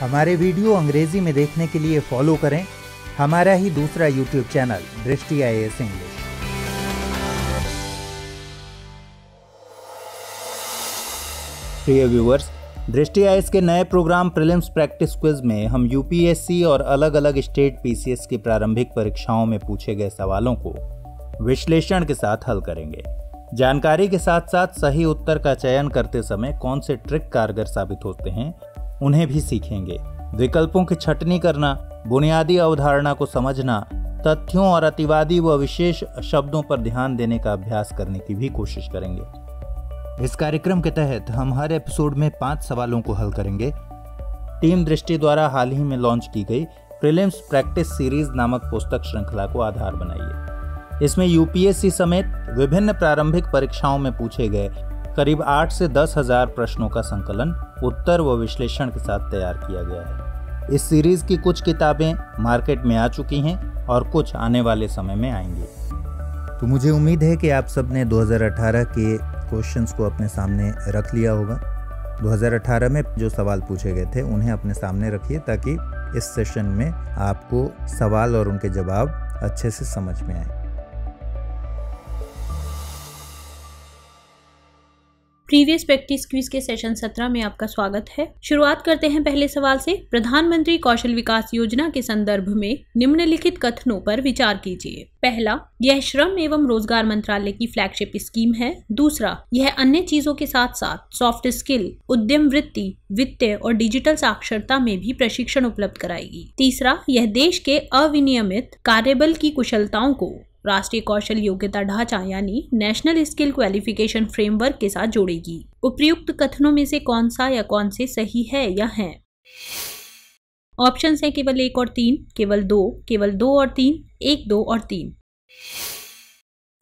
हमारे वीडियो अंग्रेजी में देखने के लिए फॉलो करें हमारा ही दूसरा यूट्यूब चैनल दृष्टि IAS इंग्लिश। प्रिय व्यूअर्स, दृष्टि IAS के नए प्रोग्राम प्रीलिम्स प्रैक्टिस क्विज में हम UPSC और अलग अलग स्टेट PCS की प्रारंभिक परीक्षाओं में पूछे गए सवालों को विश्लेषण के साथ हल करेंगे। जानकारी के साथ साथ सही उत्तर का चयन करते समय कौन से ट्रिक कारगर साबित होते हैं उन्हें भी सीखेंगे। विकल्पों की छंटनी करना, बुनियादी अवधारणा को समझना, तथ्यों और अतिवादी व विशेष शब्दों पर ध्यान देने का अभ्यास करने की भी कोशिश करेंगे। इस कार्यक्रम के तहत हम हर एपिसोड में 5 सवालों को हल करेंगे। टीम दृष्टि द्वारा हाल ही में लॉन्च की गई प्रीलिम्स प्रैक्टिस सीरीज नामक पुस्तक श्रृंखला को आधार बनाइए। इसमें UPSC समेत विभिन्न प्रारंभिक परीक्षाओं में पूछे गए करीब 8 से 10 हजार प्रश्नों का संकलन, उत्तर व विश्लेषण के साथ तैयार किया गया है। इस सीरीज की कुछ किताबें मार्केट में आ चुकी हैं और कुछ आने वाले समय में आएंगी। तो मुझे उम्मीद है कि आप सब ने 2018 के क्वेश्चंस को अपने सामने रख लिया होगा। 2018 में जो सवाल पूछे गए थे उन्हें अपने सामने रखिए ताकि इस सेशन में आपको सवाल और उनके जवाब अच्छे से समझ में आए। प्रीवियस प्रैक्टिस क्विज के सेशन 17 में आपका स्वागत है। शुरुआत करते हैं पहले सवाल से। प्रधानमंत्री कौशल विकास योजना के संदर्भ में निम्नलिखित कथनों पर विचार कीजिए। पहला, यह श्रम एवं रोजगार मंत्रालय की फ्लैगशिप स्कीम है। दूसरा, यह अन्य चीजों के साथ साथ सॉफ्ट स्किल, उद्यम वृत्ति, वित्तीय और डिजिटल साक्षरता में भी प्रशिक्षण उपलब्ध कराएगी। तीसरा, यह देश के अविनियमित कार्यबल की कुशलताओं को राष्ट्रीय कौशल योग्यता ढांचा यानी नेशनल स्किल क्वालिफिकेशन फ्रेमवर्क के साथ जोड़ेगी। उपर्युक्त कथनों में से कौन सा या कौन से सही है या हैं? ऑप्शंस हैं केवल 1 और 3, केवल 2 और 3, 1, 2 और 3।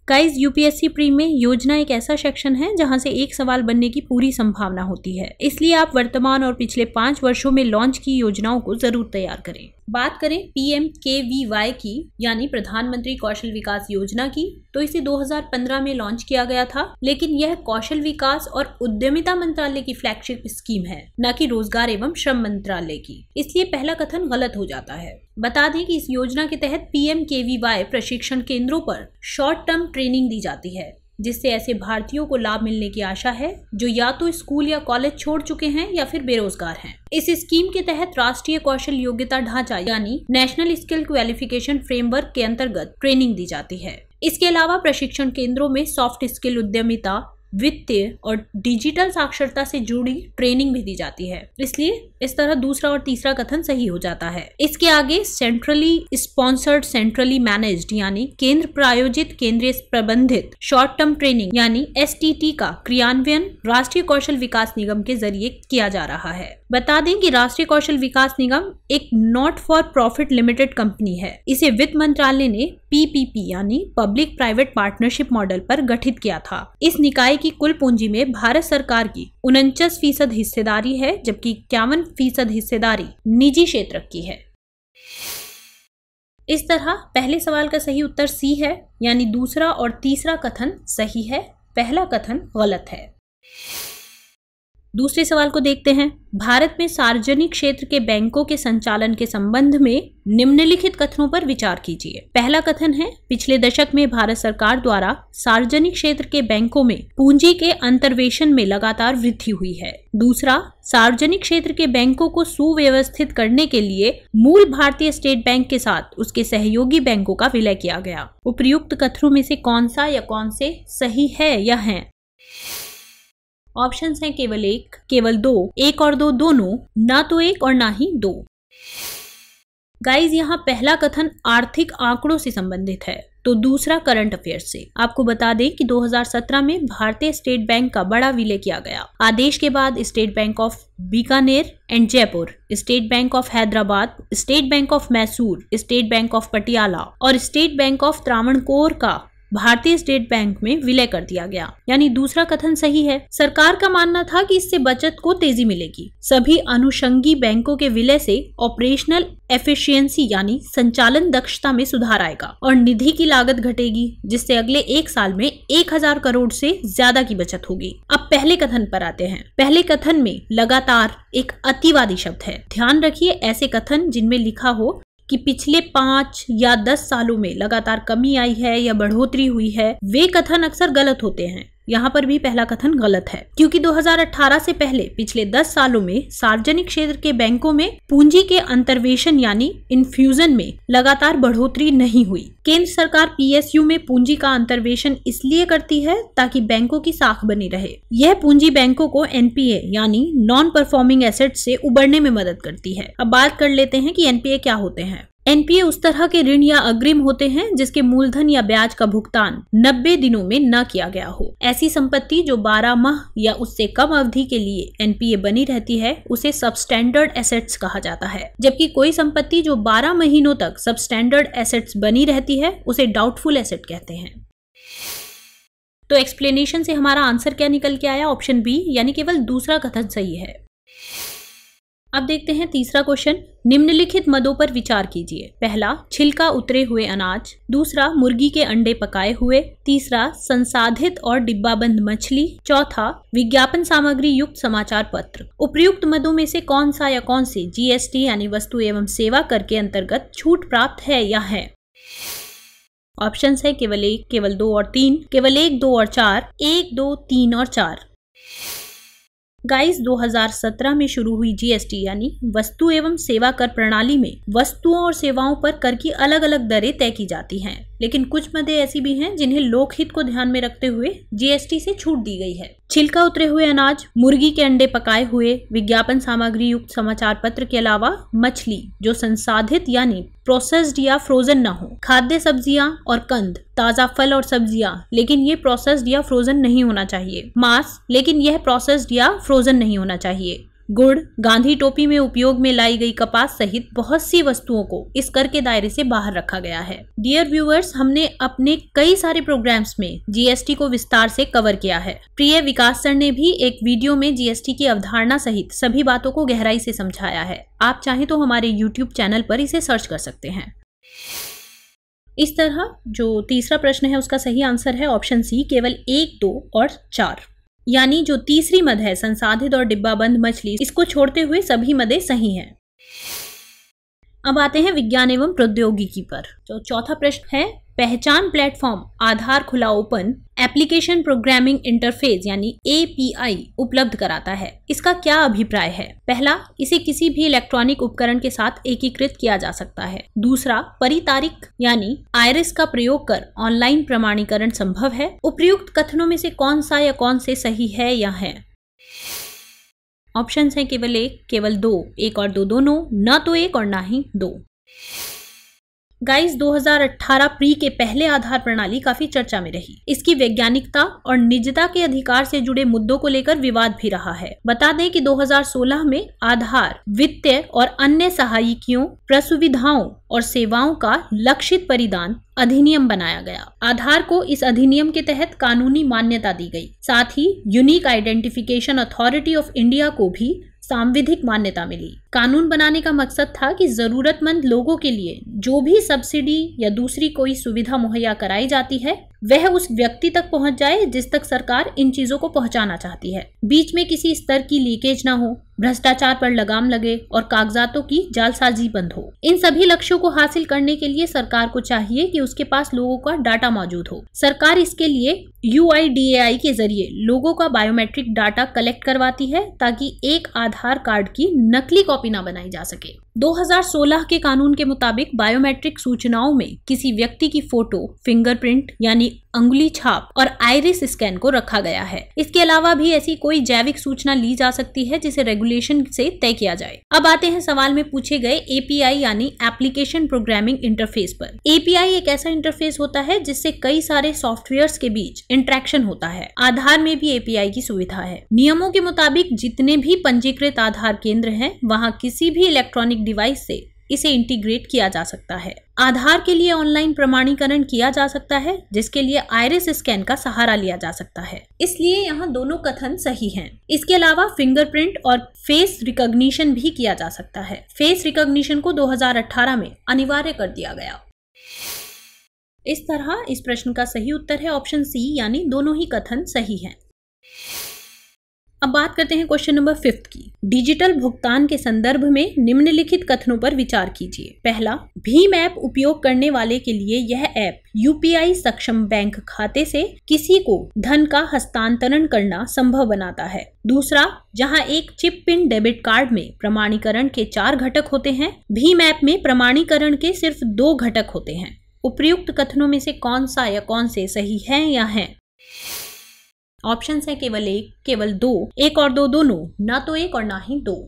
गाइस, UPSC प्री में योजना एक ऐसा सेक्शन है जहां से एक सवाल बनने की पूरी संभावना होती है, इसलिए आप वर्तमान और पिछले 5 वर्षों में लॉन्च की योजनाओं को जरूर तैयार करें। बात करें PMKVY की यानी प्रधानमंत्री कौशल विकास योजना की, तो इसे 2015 में लॉन्च किया गया था, लेकिन यह कौशल विकास और उद्यमिता मंत्रालय की फ्लैगशिप स्कीम है, न कि रोजगार एवं श्रम मंत्रालय की। इसलिए पहला कथन गलत हो जाता है। बता दें कि इस योजना के तहत PMKVY प्रशिक्षण केंद्रों पर शॉर्ट टर्म ट्रेनिंग दी जाती है, जिससे ऐसे भारतीयों को लाभ मिलने की आशा है जो या तो स्कूल या कॉलेज छोड़ चुके हैं या फिर बेरोजगार हैं। इस स्कीम के तहत राष्ट्रीय कौशल योग्यता ढांचा यानी नेशनल स्किल क्वालिफिकेशन फ्रेमवर्क के अंतर्गत ट्रेनिंग दी जाती है। इसके अलावा प्रशिक्षण केंद्रों में सॉफ्ट स्किल, उद्यमिता, वित्तीय और डिजिटल साक्षरता से जुड़ी ट्रेनिंग भी दी जाती है। इसलिए इस तरह दूसरा और तीसरा कथन सही हो जाता है। इसके आगे सेंट्रली स्पॉन्सर्ड, सेंट्रली मैनेज्ड यानी केंद्र प्रायोजित, केंद्रीय प्रबंधित शॉर्ट टर्म ट्रेनिंग यानी STT का क्रियान्वयन राष्ट्रीय कौशल विकास निगम के जरिए किया जा रहा है। बता दें कि राष्ट्रीय कौशल विकास निगम एक not for profit limited company है। इसे वित्त मंत्रालय ने PPP यानी पब्लिक प्राइवेट पार्टनरशिप मॉडल पर गठित किया था। इस निकाय की कुल पूंजी में भारत सरकार की 49% हिस्सेदारी है, जबकि 51% हिस्सेदारी निजी क्षेत्र की है। इस तरह पहले सवाल का सही उत्तर C है, यानी दूसरा और तीसरा कथन सही है, पहला कथन गलत है। दूसरे सवाल को देखते हैं। भारत में सार्वजनिक क्षेत्र के बैंकों के संचालन के संबंध में निम्नलिखित कथनों पर विचार कीजिए। पहला कथन है, पिछले दशक में भारत सरकार द्वारा सार्वजनिक क्षेत्र के बैंकों में पूंजी के अंतर्वेशन में लगातार वृद्धि हुई है। दूसरा, सार्वजनिक क्षेत्र के बैंकों को सुव्यवस्थित करने के लिए मूल भारतीय स्टेट बैंक के साथ उसके सहयोगी बैंकों का विलय किया गया। उपर्युक्त कथनों में से कौन सा या कौन से सही है या हैं? ऑप्शंस हैं केवल 1, केवल 2, 1 और 2 दोनों, ना तो 1 और ना ही 2। गाइज, यहाँ पहला कथन आर्थिक आंकड़ों से संबंधित है, तो दूसरा करंट अफेयर्स से। आपको बता दें कि 2017 में भारतीय स्टेट बैंक का बड़ा विलय किया गया। आदेश के बाद state bank of Bikaner and Jaipur, state bank of Hyderabad, state bank of Mysore, state bank of Patiala और स्टेट बैंक ऑफ त्रावणकोर का भारतीय स्टेट बैंक में विलय कर दिया गया। यानी दूसरा कथन सही है। सरकार का मानना था कि इससे बचत को तेजी मिलेगी। सभी अनुषंगी बैंकों के विलय से ऑपरेशनल एफिशिएंसी यानी संचालन दक्षता में सुधार आएगा और निधि की लागत घटेगी, जिससे अगले एक साल में 1000 करोड़ से ज्यादा की बचत होगी। अब पहले कथन पर आते हैं। पहले कथन में लगातार एक अतिवादी शब्द है। ध्यान रखिए, ऐसे कथन जिनमें लिखा हो कि पिछले 5 या 10 सालों में लगातार कमी आई है या बढ़ोतरी हुई है, वे कथन अक्सर गलत होते हैं। यहाँ पर भी पहला कथन गलत है, क्योंकि 2018 से पहले पिछले 10 सालों में सार्वजनिक क्षेत्र के बैंकों में पूंजी के अंतर्वेशन यानी इन्फ्यूजन में लगातार बढ़ोतरी नहीं हुई। केंद्र सरकार PSU में पूंजी का अंतर्वेशन इसलिए करती है ताकि बैंकों की साख बनी रहे। यह पूंजी बैंकों को NPA यानी नॉन परफॉर्मिंग एसेट से उबरने में मदद करती है। अब बात कर लेते हैं कि NPA क्या होते हैं। NPA उस तरह के ऋण या अग्रिम होते हैं जिसके मूलधन या ब्याज का भुगतान 90 दिनों में न किया गया हो। ऐसी संपत्ति जो 12 माह या उससे कम अवधि के लिए NPA बनी रहती है उसे सबस्टैंडर्ड एसेट्स कहा जाता है, जबकि कोई संपत्ति जो 12 महीनों तक सबस्टैंडर्ड एसेट्स बनी रहती है उसे डाउटफुल एसेट कहते हैं। तो एक्सप्लेनेशन से हमारा आंसर क्या निकल के आया? ऑप्शन बी, यानी केवल दूसरा कथन सही है। अब देखते हैं तीसरा क्वेश्चन। निम्नलिखित मदों पर विचार कीजिए। पहला, छिलका उतरे हुए अनाज। दूसरा, मुर्गी के अंडे पकाए हुए। तीसरा, संसाधित और डिब्बाबंद मछली। चौथा, विज्ञापन सामग्री युक्त समाचार पत्र। उपर्युक्त मदों में से कौन सा या कौन सी GST यानी वस्तु एवं सेवा कर के अंतर्गत छूट प्राप्त है या है? ऑप्शन है केवल 1, केवल 2 और 3, केवल 1, 2 और 4, 1, 2, 3 और 4। गाइस, 2017 में शुरू हुई GST यानी वस्तु एवं सेवा कर प्रणाली में वस्तुओं और सेवाओं पर कर की अलग अलग दरें तय की जाती हैं, लेकिन कुछ मदें ऐसी भी हैं जिन्हें लोकहित को ध्यान में रखते हुए GST से छूट दी गई है। छिलका उतरे हुए अनाज, मुर्गी के अंडे पकाए हुए, विज्ञापन सामग्री युक्त समाचार पत्र के अलावा मछली जो संसाधित यानी प्रोसेस्ड या फ्रोजन न हो, खाद्य सब्जियां और कंद, ताजा फल और सब्जियां लेकिन ये प्रोसेस्ड या फ्रोजन नहीं होना चाहिए, मांस लेकिन यह प्रोसेस्ड या फ्रोजन नहीं होना चाहिए, गुड़, गांधी टोपी में उपयोग में लाई गई कपास सहित बहुत सी वस्तुओं को इस कर के दायरे से बाहर रखा गया है। डियर व्यूअर्स, हमने अपने कई सारे प्रोग्राम्स में GST को विस्तार से कवर किया है। प्रिय विकास सर ने भी एक वीडियो में GST की अवधारणा सहित सभी बातों को गहराई से समझाया है। आप चाहें तो हमारे YouTube चैनल पर इसे सर्च कर सकते हैं। इस तरह जो तीसरा प्रश्न है उसका सही आंसर है ऑप्शन सी, केवल 1, 2 और 4। यानी जो तीसरी मद है संसाधित और डिब्बाबंद मछली, इसको छोड़ते हुए सभी मदें सही हैं। अब आते हैं विज्ञान एवं प्रौद्योगिकी पर। जो चौथा प्रश्न है, पहचान प्लेटफॉर्म आधार खुला ओपन एप्लीकेशन प्रोग्रामिंग इंटरफेस यानी API उपलब्ध कराता है। इसका क्या अभिप्राय है? पहला, इसे किसी भी इलेक्ट्रॉनिक उपकरण के साथ एकीकृत किया जा सकता है। दूसरा, परितारिक यानी आयरिस का प्रयोग कर ऑनलाइन प्रमाणीकरण संभव है। उपर्युक्त कथनों में से कौन सा या कौन से सही है या है? ऑप्शन है केवल 1, केवल 2, 1 और 2 दोनों, न तो 1 और ना ही 2। गाइस, 2018 प्री के पहले आधार प्रणाली काफी चर्चा में रही। इसकी वैज्ञानिकता और निजता के अधिकार से जुड़े मुद्दों को लेकर विवाद भी रहा है। बता दें कि 2016 में आधार वित्तीय और अन्य सहायियों, प्रसुविधाओं और सेवाओं का लक्षित परिदान अधिनियम बनाया गया। आधार को इस अधिनियम के तहत कानूनी मान्यता दी गई। साथ ही unique identification authority of India को भी सांविधिक मान्यता मिली। कानून बनाने का मकसद था कि जरूरतमंद लोगों के लिए जो भी सब्सिडी या दूसरी कोई सुविधा मुहैया कराई जाती है वह उस व्यक्ति तक पहुंच जाए जिस तक सरकार इन चीजों को पहुंचाना चाहती है। बीच में किसी स्तर की लीकेज न हो, भ्रष्टाचार पर लगाम लगे और कागजातों की जालसाजी बंद हो। इन सभी लक्ष्यों को हासिल करने के लिए सरकार को चाहिए कि उसके पास लोगों का डाटा मौजूद हो। सरकार इसके लिए UIDAI के जरिए लोगों का बायोमेट्रिक डाटा कलेक्ट करवाती है ताकि एक आधार कार्ड की नकली कॉपी न बनाई जा सके। 2016 के कानून के मुताबिक बायोमेट्रिक सूचनाओं में किसी व्यक्ति की फोटो, फिंगरप्रिंट यानी अंगुली छाप और आइरिस स्कैन को रखा गया है। इसके अलावा भी ऐसी कोई जैविक सूचना ली जा सकती है जिसे रेगुलेशन से तय किया जाए। अब आते हैं सवाल में पूछे गए API यानी एप्लीकेशन प्रोग्रामिंग इंटरफेस पर। API एक ऐसा इंटरफेस होता है जिससे कई सारे सॉफ्टवेयर्स के बीच इंटरेक्शन होता है। आधार में भी API की सुविधा है। नियमों के मुताबिक जितने भी पंजीकृत आधार केंद्र हैं वहां किसी भी इलेक्ट्रॉनिक डिवाइस से इसे इंटीग्रेट किया जा सकता है। आधार के लिए ऑनलाइन प्रमाणीकरण किया जा सकता है, जिसके लिए आइरिस स्कैन का सहारा लिया जा सकता है। इसलिए यहाँ दोनों कथन सही हैं। इसके अलावा फिंगरप्रिंट और फेस रिकॉग्निशन भी किया जा सकता है। फेस रिकॉग्निशन को 2018 में अनिवार्य कर दिया गया। इस तरह इस प्रश्न का सही उत्तर है ऑप्शन सी, यानी दोनों ही कथन सही हैं। अब बात करते हैं क्वेश्चन नंबर 5 की। डिजिटल भुगतान के संदर्भ में निम्नलिखित कथनों पर विचार कीजिए। पहला, भीम ऐप उपयोग करने वाले के लिए यह ऐप यूपीआई सक्षम बैंक खाते से किसी को धन का हस्तांतरण करना संभव बनाता है। दूसरा, जहां एक चिप पिन डेबिट कार्ड में प्रमाणीकरण के 4 घटक होते हैं, भीम ऐप में प्रमाणीकरण के सिर्फ 2 घटक होते हैं। उपयुक्त कथनों में से कौन सा या कौन से सही हैं या हैं? ऑप्शंस है केवल 1, केवल 2, 1 और 2 दोनों, ना तो 1 और ना ही 2।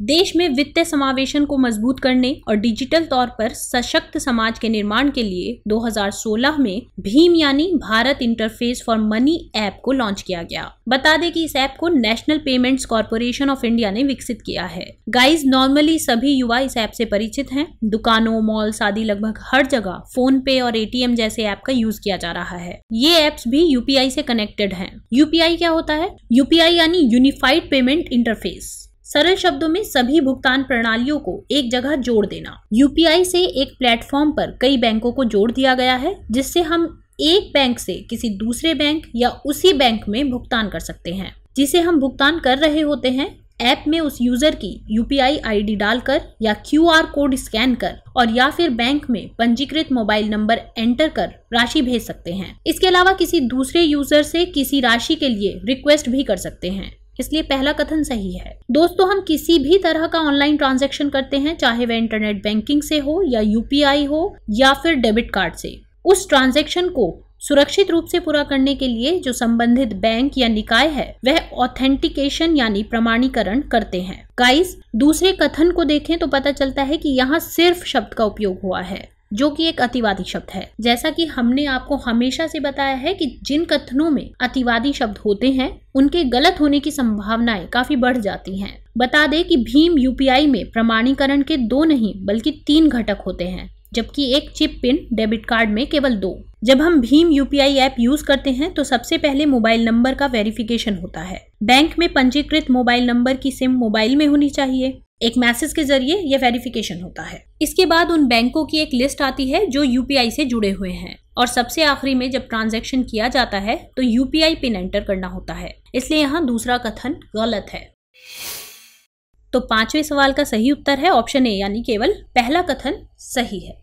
देश में वित्तीय समावेशन को मजबूत करने और डिजिटल तौर पर सशक्त समाज के निर्माण के लिए 2016 में भीम यानी Bharat interface for money app को लॉन्च किया गया। बता दें कि इस ऐप को national payments corporation of India ने विकसित किया है। गाइज, नॉर्मली सभी युवा इस ऐप से परिचित हैं। दुकानों, मॉल्स आदि लगभग हर जगह फोन पे और एटीएम जैसे ऐप का यूज किया जा रहा है। ये ऐप्स भी यूपीआई से कनेक्टेड हैं। यूपीआई क्या होता है? यूपीआई यानी यूनिफाइड पेमेंट इंटरफेस। सरल शब्दों में सभी भुगतान प्रणालियों को एक जगह जोड़ देना। यूपीआई से एक प्लेटफॉर्म पर कई बैंकों को जोड़ दिया गया है, जिससे हम एक बैंक से किसी दूसरे बैंक या उसी बैंक में भुगतान कर सकते हैं। जिसे हम भुगतान कर रहे होते हैं, ऐप में उस यूजर की यूपीआई आईडी डालकर या क्यूआर कोड स्कैन कर और या फिर बैंक में पंजीकृत मोबाइल नंबर एंटर कर राशि भेज सकते हैं। इसके अलावा किसी दूसरे यूजर से किसी राशि के लिए रिक्वेस्ट भी कर सकते हैं। इसलिए पहला कथन सही है। दोस्तों, हम किसी भी तरह का ऑनलाइन ट्रांजैक्शन करते हैं, चाहे वह इंटरनेट बैंकिंग से हो या यूपीआई हो या फिर डेबिट कार्ड से, उस ट्रांजैक्शन को सुरक्षित रूप से पूरा करने के लिए जो संबंधित बैंक या निकाय है वह ऑथेंटिकेशन यानी प्रमाणीकरण करते हैं। गाइस, दूसरे कथन को देखें तो पता चलता है कि यहाँ सिर्फ शब्द का उपयोग हुआ है, जो कि एक अतिवादी शब्द है। जैसा कि हमने आपको हमेशा से बताया है कि जिन कथनों में अतिवादी शब्द होते हैं उनके गलत होने की संभावनाएं काफी बढ़ जाती हैं। बता दें कि भीम यूपीआई में प्रमाणीकरण के 2 नहीं बल्कि 3 घटक होते हैं, जबकि एक चिप पिन डेबिट कार्ड में केवल 2। जब हम भीम यूपीआई ऐप यूज करते हैं तो सबसे पहले मोबाइल नंबर का वेरिफिकेशन होता है। बैंक में पंजीकृत मोबाइल नंबर की सिम मोबाइल में होनी चाहिए। एक मैसेज के जरिए यह वेरिफिकेशन होता है। इसके बाद उन बैंकों की एक लिस्ट आती है जो यूपीआई से जुड़े हुए हैं, और सबसे आखिरी में जब ट्रांजैक्शन किया जाता है तो यूपीआई पिन एंटर करना होता है। इसलिए यहाँ दूसरा कथन गलत है। तो 5वें सवाल का सही उत्तर है ऑप्शन ए, यानी केवल पहला कथन सही है।